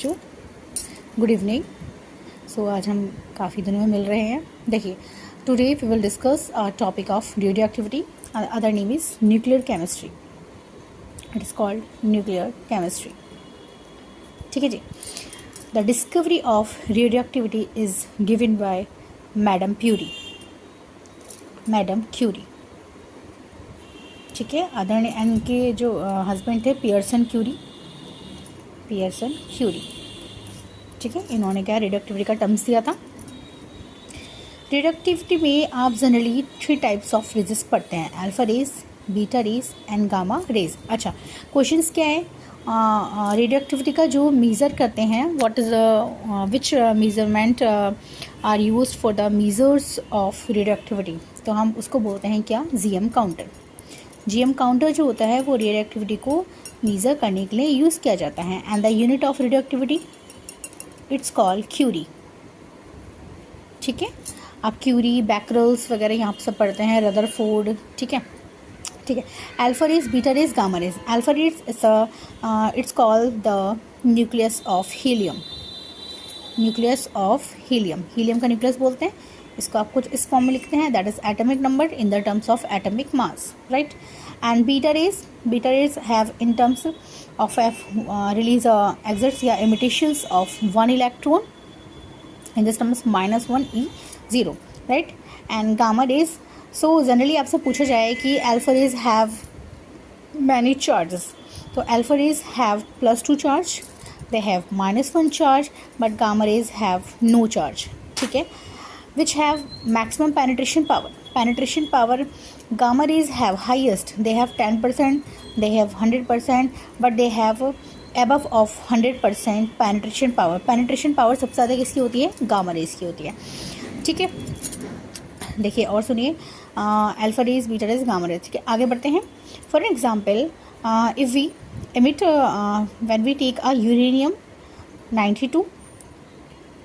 बच्चों, good evening. सो आज हम काफ़ी दिनों में मिल रहे हैं। देखिए, today we will discuss topic of radioactivity, other name is nuclear chemistry. It is called nuclear chemistry. ठीक है जी। The discovery of radioactivity is given by madam Curie. ठीक है, आदरणीय इनके जो हस्बैंड थे पियर्सन क्यूरी। ठीक है, इन्होंने क्या रेडियो एक्टिविटी का टर्म्स दिया था। रेडियो एक्टिविटी में आप जनरली 3 टाइप्स ऑफ रेजेस पढ़ते हैं, alpha rays, beta rays and gamma rays. अच्छा, क्वेश्चंस क्या है, रेडियो एक्टिविटी का जो मेज़र करते हैं, what is which measurement are used for the measures of radioactivity, तो हम उसको बोलते हैं क्या, जीएम काउंटर। जीएम काउंटर जो होता है वो रेडियो एक्टिविटी को मेज़र करने के लिए यूज़ किया जाता है। And the unit of radioactivity it's called curie. ठीक है, आप क्यूरी, बैकरल्स वगैरह यहाँ पर सब पढ़ते हैं, रदरफोर्ड। ठीक है, alpha rays, beta rays, gamma rays. Alpha rays it's called the nucleus of helium. Helium का न्यूक्लियस बोलते हैं इसको। आप कुछ इस फॉर्म में लिखते हैं, that is atomic number in the terms of atomic mass, right. And beta raise have in terms of release exerts या emissions of 1 electron in this terms -1 E0, right. And gamma rays, so generally आपसे पूछा जाए कि alpha rays have many charges, तो alpha rays have +2 charge, they have -1 charge, but gamma rays have no charge. ठीक है, which have maximum penetration power. Gamma rays have highest, they have 10%, they have 100%, but they have above of 100% penetration power सबसे ज़्यादा किसकी होती है, gamma rays की होती है। ठीक है, देखिए और सुनिए, alpha rays, beta rays, gamma rays. ठीक है, आगे बढ़ते हैं। For example, if we emit when we take a uranium 92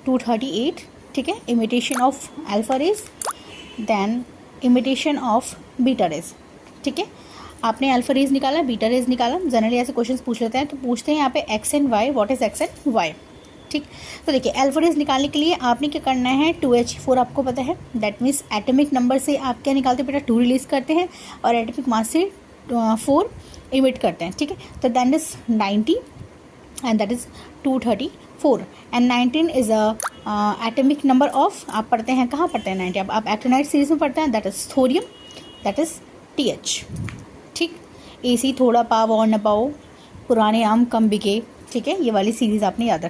238, ठीक है, imitation of alpha rays, then imitation of beta rays. ठीक है, आपने अल्फा रेज निकाला, बीटा रेज निकाला। जनरली ऐसे क्वेश्चंस पूछ लेते हैं, तो पूछते हैं यहाँ पे X and Y, what is X and Y. ठीक, तो देखिए अल्फा रेज निकालने के लिए आपने क्या करना है, 2H4 आपको पता है, दैट मीन्स एटॉमिक नंबर से आप क्या निकालते हैं बेटा, 2 रिलीज करते हैं, और एटॉमिक मास से 4 इमिट करते हैं। ठीक है, तो that is 90 and that is 234 and 19 is atomic number of, आप पढ़ते हैं, कहाँ पढ़ते हैं 90, आप एक्टिनाइड सीरीज में पढ़ते हैं, that is thorium, that is TH। ठीक, AC थोड़ा पाओ और न पाओ, पुराने आम कम बिके। ठीक है, ये वाली सीरीज आपने याद रखनी